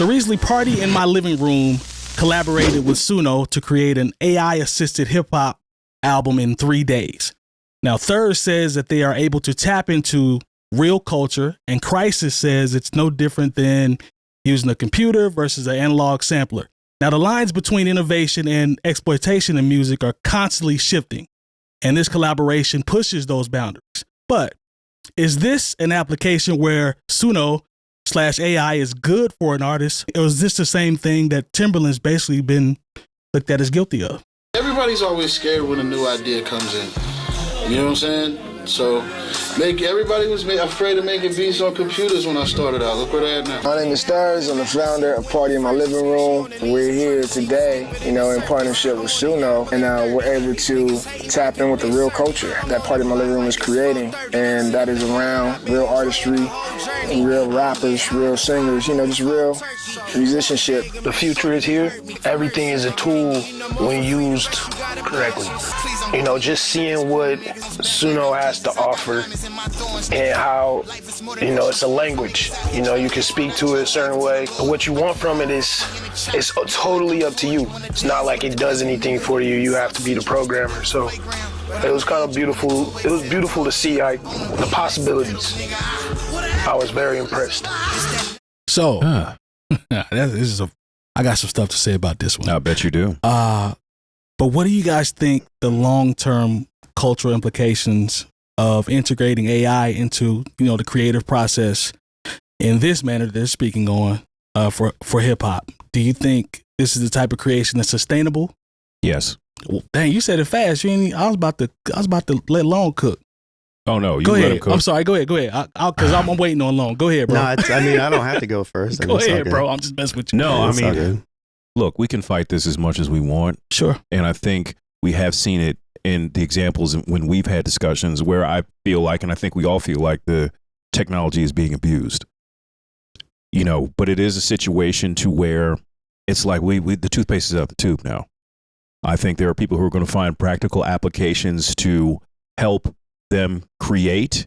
So recently, Party in My Living Room collaborated with SUNO to create an AI-assisted hip-hop album in 3 days. Now, Third says that they are able to tap into real culture, and Crisis says it's no different than using a computer versus an analog sampler. Now, the lines between innovation and exploitation in music are constantly shifting, and this collaboration pushes those boundaries. But is this an application where SUNO/AI is good for an artist, or is this the same thing that Timbaland's basically been looked at as guilty of? Everybody's always scared when a new idea comes in. You know what I'm saying? So everybody was afraid of making beats on computers when I started out. Look where they're at now. My name is Stars. I'm the founder of Party in My Living Room. We're here today, in partnership with SUNO, and we're able to tap in with the real culture that Party in My Living Room is creating, and that is around real artistry, real rappers, real singers, just real musicianship. The future is here. Everything is a tool when used correctly. Just seeing what SUNO has to offer and how, it's a language. You can speak to it a certain way. But what you want from it is it's totally up to you. It's not like it does anything for you. You have to be the programmer. So it was kind of beautiful. It was beautiful to see the possibilities. I was very impressed. So, I got some stuff to say about this one. I bet you do. But what do you guys think the long-term cultural implications of integrating AI into, the creative process in this manner that they're speaking on for hip hop? Do you think this is the type of creation that's sustainable? Yes. Well, dang, you said it fast. I was about to let Long cook. Oh no, you go let ahead. him cook. I'm sorry. Go ahead. Because I'm waiting on Long. Go ahead, bro. No, I don't have to go first. Go ahead, bro. I'm just messing with you. No, I mean, look, we can fight this as much as we want. Sure. And I think we have seen it in the examples when we've had discussions where I feel like, and I think we all feel like, the technology is being abused. But it is a situation to where it's like the toothpaste is out the tube now. I think there are people who are going to find practical applications to help them create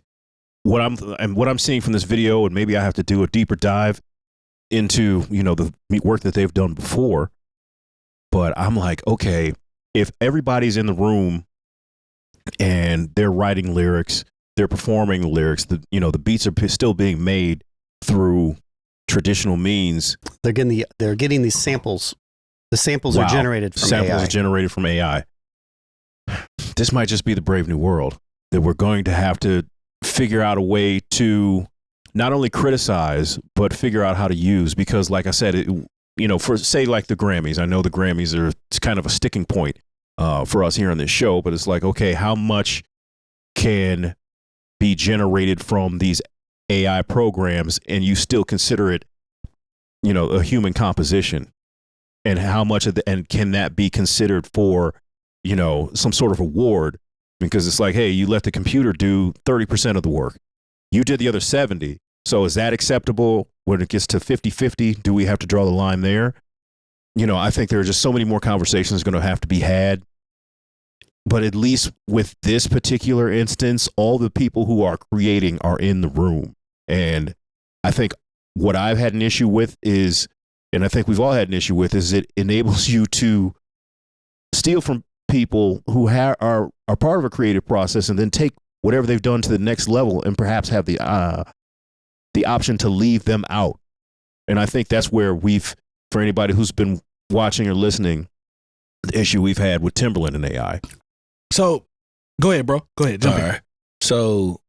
what I'm seeing from this video, and maybe I have to do a deeper dive into the work that they've done before. But I'm like, okay, if everybody's in the room and they're writing lyrics, they're performing lyrics, the beats are still being made through traditional means. They're getting these samples. The samples are generated from AI. Samples are generated from AI. This might just be the brave new world that we're going to have to figure out a way to not only criticize, but figure out how to use. Because like I said, for say like the Grammys, I know the Grammys are kind of a sticking point for us here on this show, but it's like, okay, how much can be generated from these AI programs and you still consider it, a human composition? And how much and can that be considered for, some sort of award? Because it's like, hey, you let the computer do 30% of the work. You did the other 70. So is that acceptable when it gets to 50-50? Do we have to draw the line there? I think there are just so many more conversations going to have to be had. But at least with this particular instance, all the people who are creating are in the room. And I think what I've had an issue with is, and I think we've all had an issue with, is it enables you to steal from people who are part of a creative process and then take whatever they've done to the next level and perhaps have the option to leave them out. And I think that's where for anybody who's been watching or listening, the issue we've had with Timbaland and AI. So go ahead, bro. Go ahead. Jump in. Right. So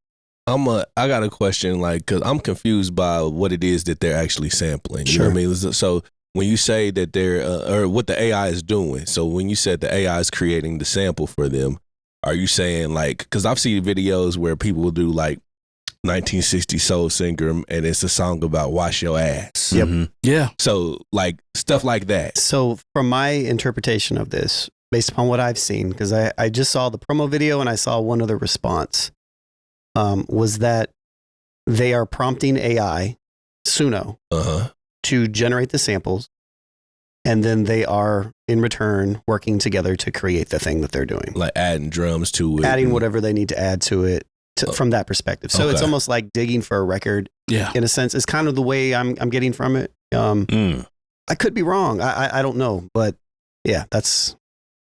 I got a question, because I'm confused by what it is that they're actually sampling. You know what I mean? So when you say that they're, or what the AI is doing, so when you said the AI is creating the sample for them, are you saying because I've seen videos where people will do 1960 soul singer and it's a song about wash your ass. Yep. Mm-hmm. Yeah. So stuff like that. So from my interpretation of this, based upon what I've seen, because I just saw the promo video and I saw one other response, was that they are prompting AI, SUNO, to generate the samples, and then they are in return working together to create the thing that they're doing. Like adding drums to it. Adding whatever they need to add to it from that perspective. So it's almost like digging for a record. Yeah. In a sense, it's kind of the way I'm getting from it. I could be wrong. I don't know, but yeah, that's.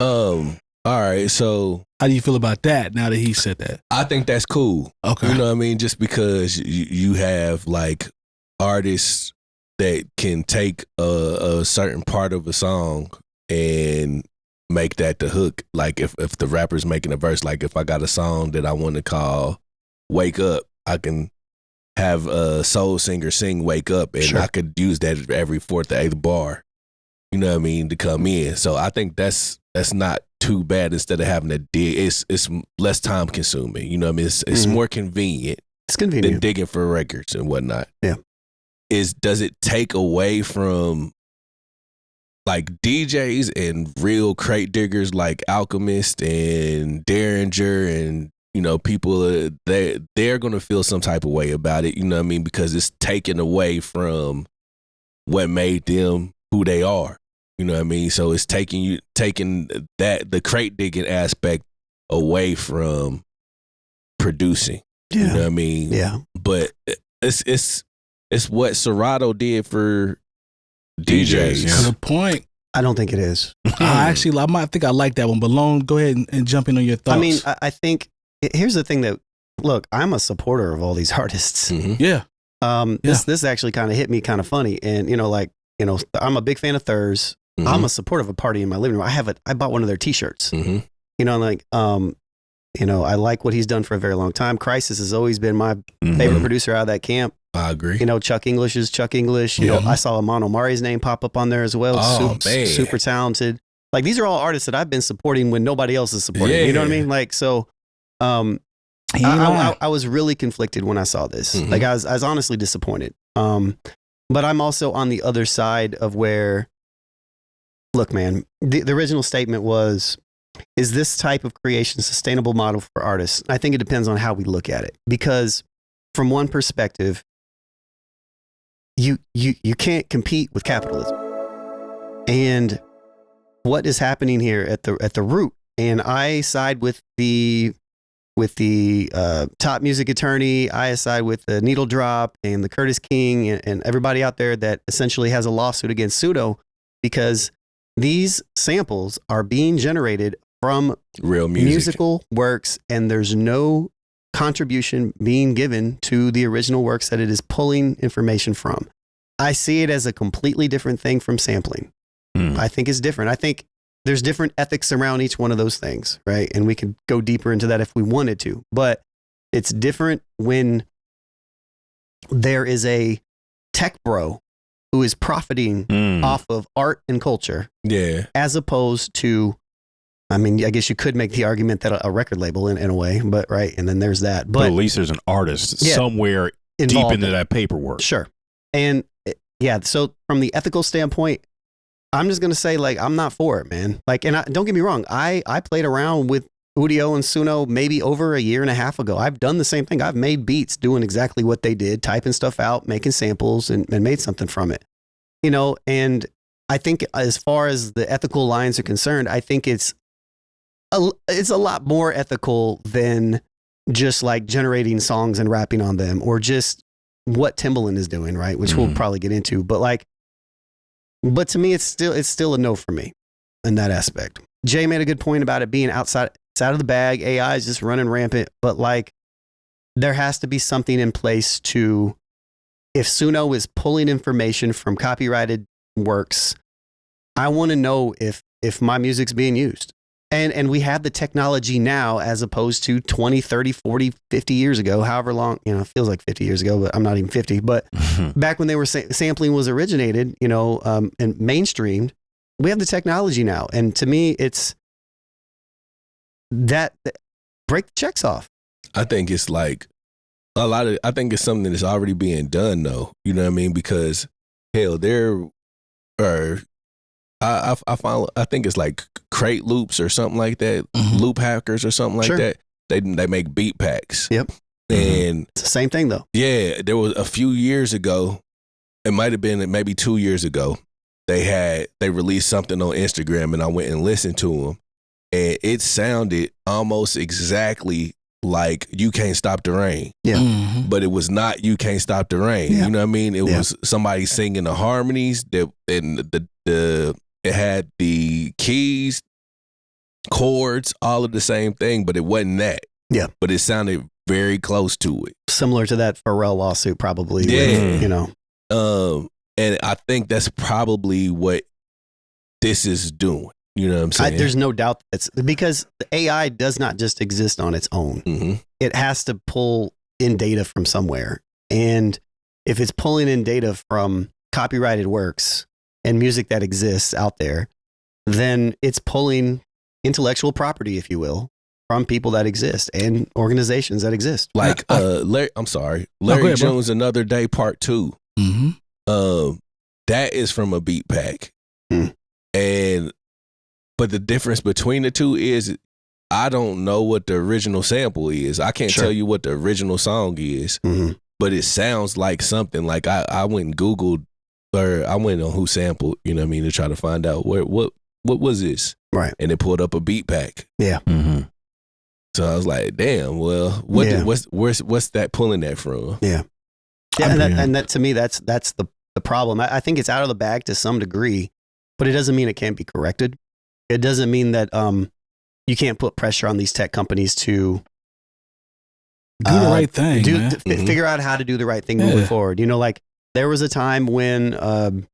All right, so How do you feel about that now that he said that? I think that's cool. Okay. You know what I mean? Just because you have like artists that can take a certain part of a song and make that the hook. Like if the rapper's making a verse, like if I got a song that I want to call Wake Up, I can have a soul singer sing Wake Up, and I could use that every fourth or eighth bar, you know what I mean, to come in. So I think that's not too bad instead of having to dig. It's less time consuming, you know what I mean? It's more convenient. It's convenient than digging for records and whatnot. Yeah. Does it take away from like DJs and real crate diggers like Alchemist and Derringer and, you know, people, they're going to feel some type of way about it, you know what I mean? Because it's taken away from what made them who they are, you know what I mean? So it's taking the crate digging aspect away from producing, you know what I mean? Yeah. But it's what Serato did for DJs. To the point. I don't think it is. I might think I like that one, but Lone, go ahead and jump in on your thoughts. I mean, I think here's the thing that, look, I'm a supporter of all these artists. Mm-hmm. Yeah. This actually kind of hit me kind of funny. And, I'm a big fan of Thurs. Mm-hmm. I'm a supporter of a party in my living room. I bought one of their t-shirts, mm-hmm. I like what he's done for a very long time. Crisis has always been my favorite producer out of that camp. I agree. Chuck English is Chuck English. I saw Amon Omari's name pop up on there as well. Man. Super talented. Like, these are all artists that I've been supporting when nobody else is supporting. Yeah. You know what I mean? Like, so I was really conflicted when I saw this. Mm-hmm. Like, I was honestly disappointed. But I'm also on the other side of where, look, man, the original statement was, is this type of creation a sustainable model for artists? I think it depends on how we look at it. Because from one perspective, you can't compete with capitalism. And what is happening here at the root? And I side with the top music attorney. I side with the Needle Drop and the Curtis King and everybody out there that essentially has a lawsuit against SUNO, because these samples are being generated from real musical works, and there's no contribution being given to the original works that it is pulling information from. I see it as a completely different thing from sampling. I think it's different. I think there's different ethics around each one of those things, right? And we could go deeper into that if we wanted to, but it's different when there is a tech bro who is profiting off of art and culture, as opposed to, I mean, I guess you could make the argument that a record label in a way, but right. And then there's that, but at least there's an artist somewhere deep into that paperwork. Sure. And so from the ethical standpoint, I'm just going to say, like, I'm not for it, man. Like, and don't get me wrong. I played around with Udio and SUNO maybe over a year and a half ago. I've done the same thing. I've made beats doing exactly what they did, typing stuff out, making samples, and made something from it. And I think as far as the ethical lines are concerned, I think it's a lot more ethical than just like generating songs and rapping on them, or just what Timbaland is doing, right? Which we'll probably get into. But to me, it's still a no for me in that aspect. Jay made a good point about it being outside of the bag. AI is just running rampant, but like, there has to be something in place to, if SUNO is pulling information from copyrighted works, I want to know if my music's being used. And we have the technology now, as opposed to 20, 30, 40, 50 years ago, however long, it feels like 50 years ago, but I'm not even 50. But back when they were sampling was originated, and mainstreamed, we have the technology now. And to me, it's that break the checks off. I think it's like I think it's something that's already being done, though. You know what I mean? Because hell, there are, I think it's like crate loops or something like that, loop hackers or something like that. They make beat packs. Yep. And it's the same thing though. Yeah, there was a few years ago, it might have been maybe 2 years ago, they released something on Instagram, and I went and listened to them, and it sounded almost exactly like You Can't Stop the Rain. Yeah. But it was not You Can't Stop the Rain. Yeah. You know what I mean? It was somebody singing the harmonies that, and it had the keys, chords, all of the same thing, but it wasn't that. Yeah. But it sounded very close to it. Similar to that Pharrell lawsuit, probably. Yeah. With, And I think that's probably what this is doing. You know what I'm saying? There's no doubt it's because the AI does not just exist on its own. Mm-hmm. It has to pull in data from somewhere. And if it's pulling in data from copyrighted works and music that exists out there, then it's pulling intellectual property, if you will, from people that exist and organizations that exist. Like Larry, I'm sorry, Larry Jones, Another Day Part 2. Mm-hmm. That is from a beat pack. Hmm. But the difference between the two is I don't know what the original sample is. I can't tell you what the original song is, but it sounds like something. Like I went and Googled, or I went on Who Sampled, you know what I mean, to try to find out what was this, right? And it pulled up a beat pack. Yeah. Mm-hmm. So I was like, damn. Well, what's that pulling that from? Yeah. Yeah, and that to me, that's the problem. I think it's out of the bag to some degree, but it doesn't mean it can't be corrected. It doesn't mean that you can't put pressure on these tech companies to do the right thing, figure out how to do the right thing moving forward. Like there was a time when the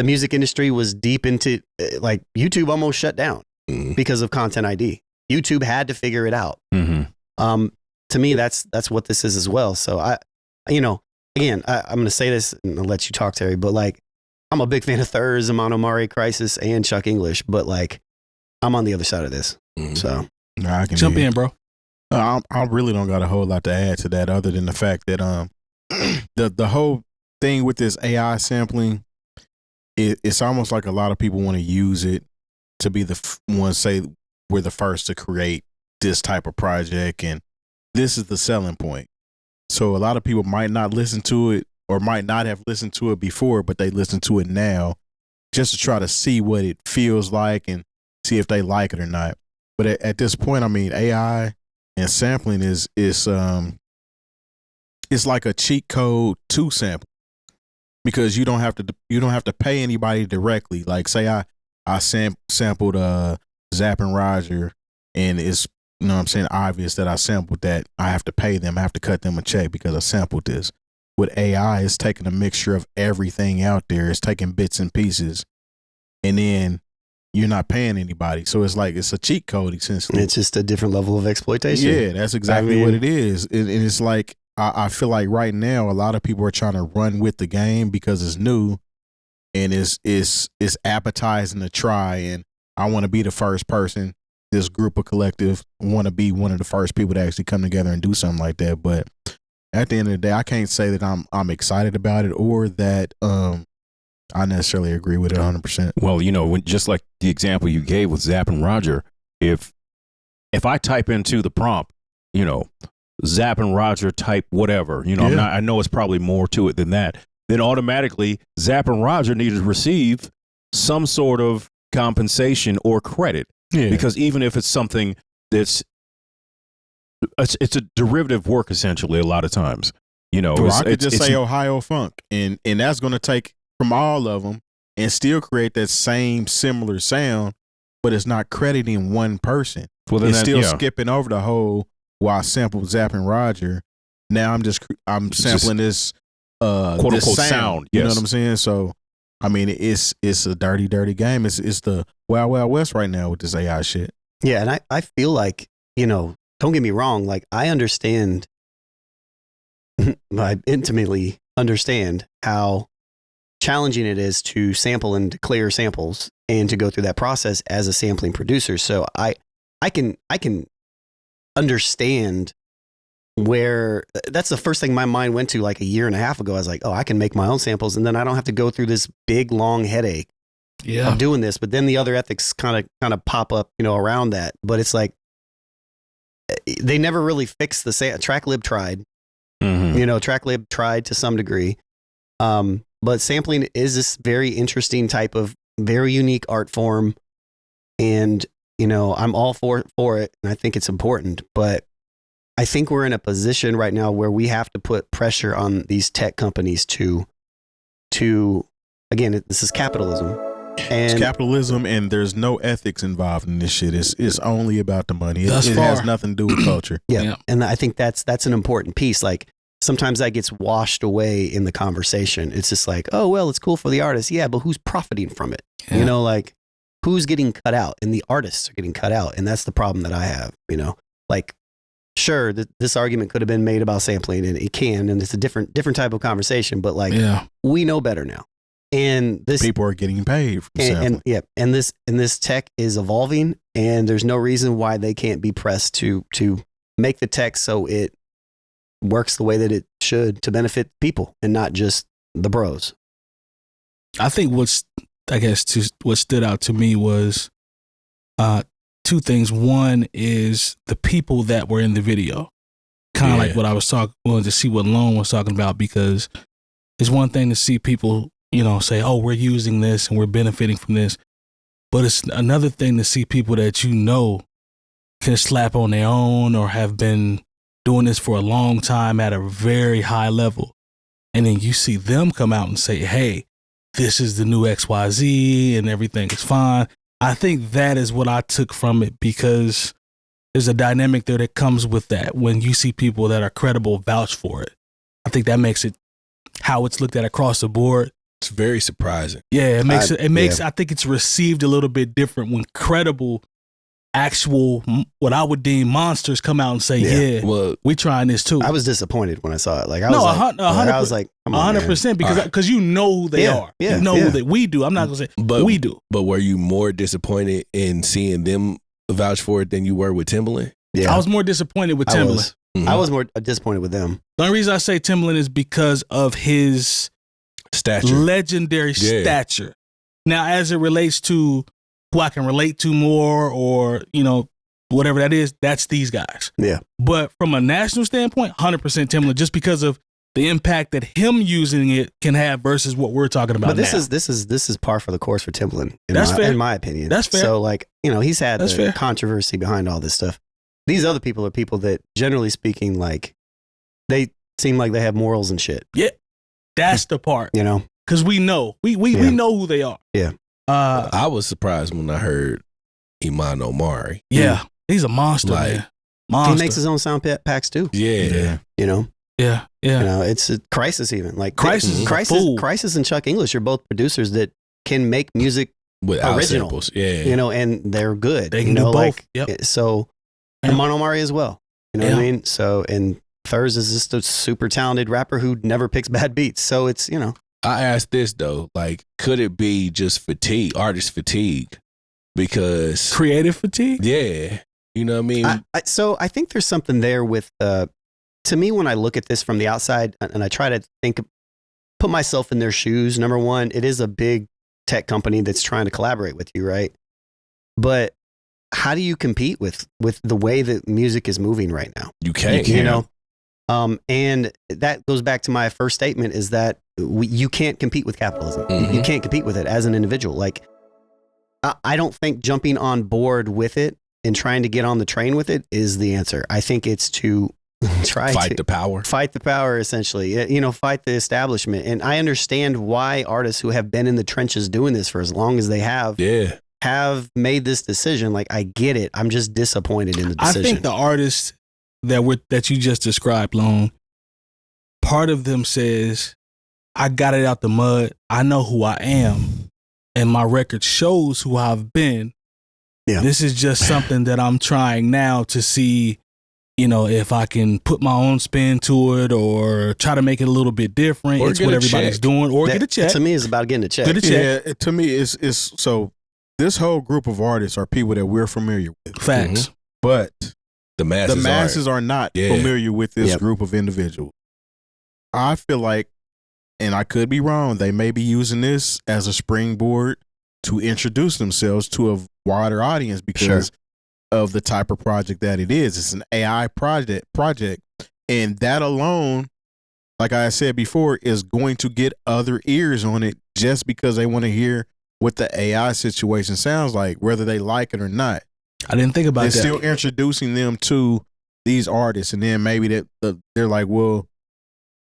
music industry was deep into like YouTube almost shut down because of Content ID. YouTube had to figure it out. To me, that's what this is as well. So I'm going to say this and I'll let you talk, Terry, but like, I'm a big fan of Thurs, Amano Mari Crisis, and Chuck English, but like, I'm on the other side of this. So I can jump in, bro. I really don't got a whole lot to add to that, other than the fact that the whole thing with this AI sampling, it's almost like a lot of people want to use it to be the ones say we're the first to create this type of project, and this is the selling point. So a lot of people might not listen to it, or might not have listened to it before, but they listen to it now just to try to see what it feels like and see if they like it or not. But at this point, I mean, AI and sampling is it's like a cheat code to sample, because you don't have to pay anybody directly. Like say I sampled Zapp and Roger, and it's, you know what I'm saying, obvious that I sampled that. I have to pay them. I have to cut them a check because I sampled this. With AI, it's taking a mixture of everything out there. It's taking bits and pieces, and then you're not paying anybody. So it's like it's a cheat code essentially. It's just a different level of exploitation. Yeah, that's exactly what it is. And it's like I feel like right now a lot of people are trying to run with the game because it's new, and it's appetizing to try. And I want to be the first person. This group of collective want to be one of the first people to actually come together and do something like that. But at the end of the day, I can't say that I'm excited about it, or that I necessarily agree with it 100%. Well, just like the example you gave with Zapp and Roger, if I type into the prompt, Zapp and Roger type whatever, I know it's probably more to it than that, then automatically Zapp and Roger need to receive some sort of compensation or credit. Yeah. Because even if it's something that's it's a derivative work, essentially, a lot of times, I could just say Ohio Funk, and that's going to take from all of them and still create that same similar sound, but it's not crediting one person. Well, then it's still skipping over the whole. I sampled Zapp and Roger. Now I'm sampling this quote unquote sound. You know what I'm saying? So I mean, it's a dirty game. It's the Wild Wild West right now with this AI shit. Yeah, and I feel like, don't get me wrong, like I understand, I intimately understand how challenging it is to sample and declare samples and to go through that process as a sampling producer. So I can understand where that's the first thing my mind went to like a year and a half ago. I was like, oh, I can make my own samples, and then I don't have to go through this big long headache of doing this. But then the other ethics kind of pop up, around that. But it's like they never really fixed the TrackLib tried. TrackLib tried to some degree. But sampling is this very interesting type of very unique art form, and I'm all for it, and I think it's important. But I think we're in a position right now where we have to put pressure on these tech companies to again, this is capitalism. And it's capitalism, and there's no ethics involved in this shit. It's only about the money. It has nothing to do with culture. Yeah. And I think that's an important piece. Like, sometimes that gets washed away in the conversation. It's just like, oh, well, it's cool for the artist. Yeah, but who's profiting from it? Yeah. You know, like, who's getting cut out? And the artists are getting cut out. And that's the problem that I have, you know? Like, sure, this argument could have been made about sampling, and it can, and it's a different type of conversation, but like, we know better now. And this people are getting paid from sampling. And this tech is evolving, and there's no reason why they can't be pressed to make the tech so it works the way that it should to benefit people and not just the bros. I think what stood out to me was two things. One is the people that were in the video, kind of like what I was wanted to see what Lone was talking about, because it's one thing to see people, you know, say, oh, we're using this and we're benefiting from this. But it's another thing to see people that you know can slap on their own or have been doing this for a long time at a very high level. And then you see them come out and say, hey, this is the new XYZ and everything is fine. I think that is what I took from it, because there's a dynamic there that comes with that. When you see people that are credible vouch for it, I think that makes it how it's looked at across the board. It's very surprising. Yeah, I think it's received a little bit different when credible, actual, what I would deem monsters come out and say, well, we trying this too. I was disappointed when I saw it. Like, I was like, 100%, because you know who they are. Yeah, you know that we do. I'm not gonna say we do. But were you more disappointed in seeing them vouch for it than you were with Timbaland? Yeah, I was more disappointed with Timbaland. I was more disappointed with them. The only reason I say Timbaland is because of his legendary stature. Now, as it relates to who I can relate to more, or, you know, whatever that is, that's these guys. Yeah. But from a national standpoint, 100% Timbaland, just because of the impact that him using it can have versus what we're talking about. But this is par for the course for Timbaland. In my opinion. That's fair. So, like, you know, he's had the controversy behind all this stuff. These other people are people that, generally speaking, like, they seem like they have morals and shit. Yeah. That's the part. You know? Because we know. We know who they are. Yeah. I was surprised when I heard Iman Omari. Yeah. He's a monster, man. Monster. He makes his own sound packs too. Yeah. You know? Yeah. You know, it's a Crisis even. Like, Crisis and Chuck English are both producers that can make music without original. Samples. Yeah. You know, and they're good. They can do both. So, and Iman Omari as well. You know what I mean? So, and Thurs is just a super talented rapper who never picks bad beats. So it's, you know. I asked this though, like, could it be just fatigue, artist fatigue? Because creative fatigue? Yeah. You know what I mean? So I think there's something there with, to me, when I look at this from the outside and I try to put myself in their shoes, number one, it is a big tech company that's trying to collaborate with you, right? But how do you compete with the way that music is moving right now? You can't. You know? And that goes back to my first statement, is that you can't compete with capitalism. You can't compete with it as an individual. Like, I don't think jumping on board with it and trying to get on the train with it is the answer. I think it's to fight the power, essentially, you know, fight the establishment. And I understand why artists who have been in the trenches doing this for as long as they have made this decision. Like, I get it. I'm just disappointed in the decision. I think the artists that you just described, Lone, part of them says, I got it out the mud. I know who I am, and my record shows who I've been. Yeah. This is just something that I'm trying now to see, you know, if I can put my own spin to it or try to make it a little bit different. It's what everybody's doing, or get a check. To me, it's about getting a check. Get a check. Yeah, to me, it's so this whole group of artists are people that we're familiar with. Facts. But the masses are not familiar with this group of individuals. I feel like, and I could be wrong, they may be using this as a springboard to introduce themselves to a wider audience because of the type of project that it is. It's an AI project, and that alone, like I said before, is going to get other ears on it just because they want to hear what the AI situation sounds like, whether they like it or not. I didn't think about that. It's still introducing them to these artists, and then maybe they're like, well,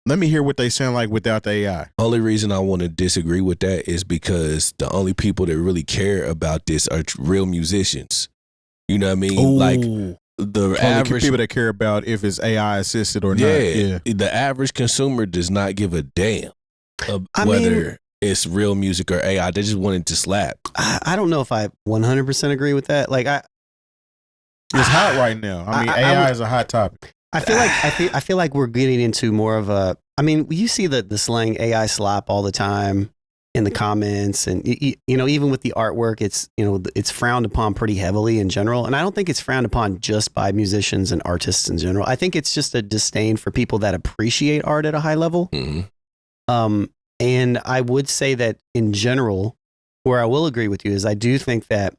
let me hear what they sound like without the AI. Only reason I want to disagree with that is because the only people that really care about this are real musicians. You know what I mean? Ooh. Like the average people that care about if it's AI assisted or not. Yeah, the average consumer does not give a damn whether it's real music or AI. They just want it to slap. I don't know if I 100% agree with that. Like it's hot right now. I mean, AI is a hot topic. I feel like we're getting into more of a. I mean, you see the slang AI slap all the time in the comments, and you know, even with the artwork, it's frowned upon pretty heavily in general. And I don't think it's frowned upon just by musicians and artists in general. I think it's just a disdain for people that appreciate art at a high level. Mm-hmm. And I would say that in general, where I will agree with you is I do think that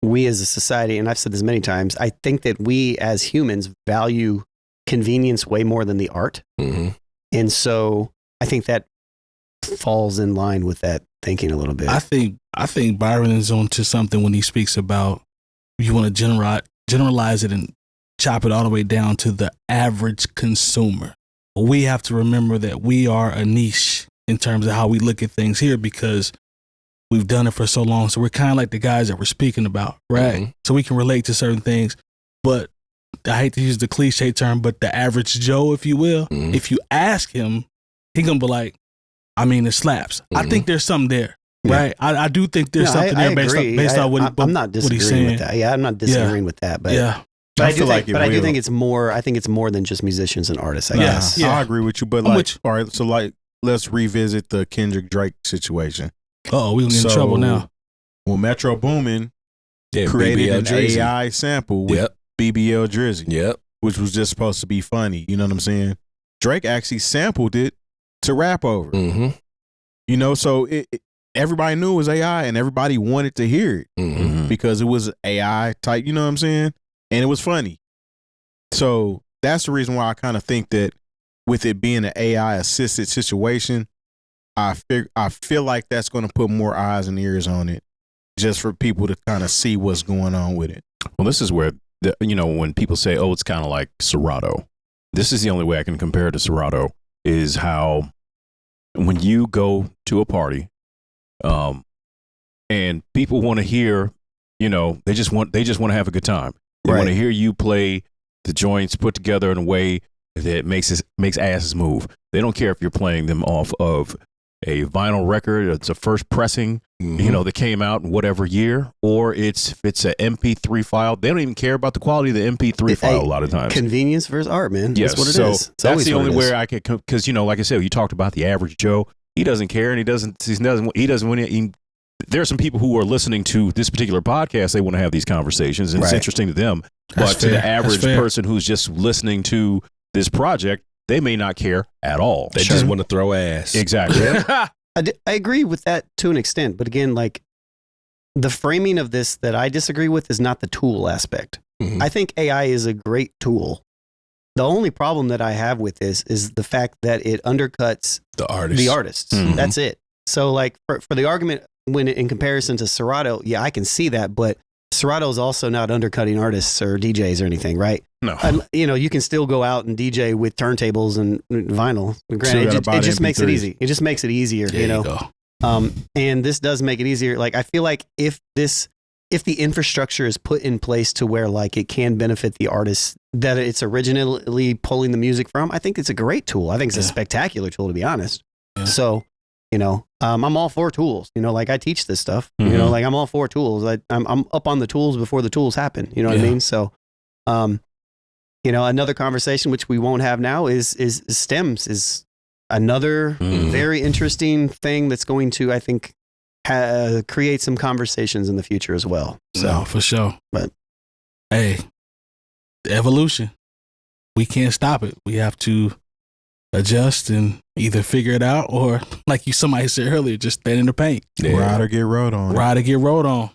we as a society, and I've said this many times, I think that we as humans value convenience way more than the art. Mm-hmm. And so I think that falls in line with that thinking a little bit. I think Byron is onto something when he speaks about you want to generalize it and chop it all the way down to the average consumer. We have to remember that we are a niche in terms of how we look at things here because we've done it for so long. So we're kind of like the guys that we're speaking about, right? Mm-hmm. So we can relate to certain things. But I hate to use the cliche term, but the average Joe, if you will, mm-hmm. if you ask him, he gonna be like, I mean, it slaps. Mm-hmm. I think there's something there, right? I do think there's something there based on what I'm not disagreeing with that. Yeah, I'm not disagreeing with that. But yeah. But I do think it's more. I think it's more than just musicians and artists. I guess. Yeah, I agree with you. But like, all right, so like, let's revisit the Kendrick Drake situation. Oh, we're gonna get in trouble now. Well, Metro Boomin created BBL an Drizzy. AI sample with BBL Drizzy, which was just supposed to be funny. You know what I'm saying? Drake actually sampled it to rap over. Mm-hmm. You know, so everybody knew it was AI, and everybody wanted to hear it Mm-hmm. because it was AI type. You know what I'm saying? And it was funny. So that's the reason why I kind of think that with it being an AI assisted situation, I feel like that's going to put more eyes and ears on it, just for people to kind of see what's going on with it. Well, this is where when people say, "Oh, it's kind of like Serato," this is the only way I can compare it to Serato. Is how when you go to a party, and people want to hear, they just want to have a good time. They want to hear you play the joints put together in a way that makes asses move. They don't care if you're playing them off of a vinyl record, it's a first pressing, that came out in whatever year, or if it's an MP3 file. They don't even care about the quality of the MP3 file a lot of times. Convenience versus art, man. Yes, that's what it is. That's the only way I could, because like I said, you talked about the average Joe. He doesn't care, and he doesn't want. There are some people who are listening to this particular podcast. They want to have these conversations, and it's interesting to them. But to the average person who's just listening to this project, they may not care at all. They just want to throw ass. Exactly. I agree with that to an extent. But again, like the framing of this that I disagree with is not the tool aspect. Mm-hmm. I think AI is a great tool. The only problem that I have with this is the fact that it undercuts the artists. Mm-hmm. That's it. So like for the argument, when in comparison to Serato, yeah, I can see that, but Serato is also not undercutting artists or DJs or anything, right? No. You can still go out and DJ with turntables and vinyl. Granted, it just makes it easy. It just makes it easier, there you go. And this does make it easier. Like, I feel like if the infrastructure is put in place to where like it can benefit the artists that it's originally pulling the music from, I think it's a great tool. I think it's a spectacular tool, to be honest. Yeah. So, I'm all for tools. Like I teach this stuff. Mm-hmm. Like I'm all for tools. I'm up on the tools before the tools happen. You know what I mean? So, another conversation which we won't have now is stems is another very interesting thing that's going to, I think, create some conversations in the future as well. So no, for sure. But hey, the evolution, we can't stop it. We have to adjust and either figure it out or, like somebody said earlier, just stand in the paint. Ride or get rode on. Ride or get rode on.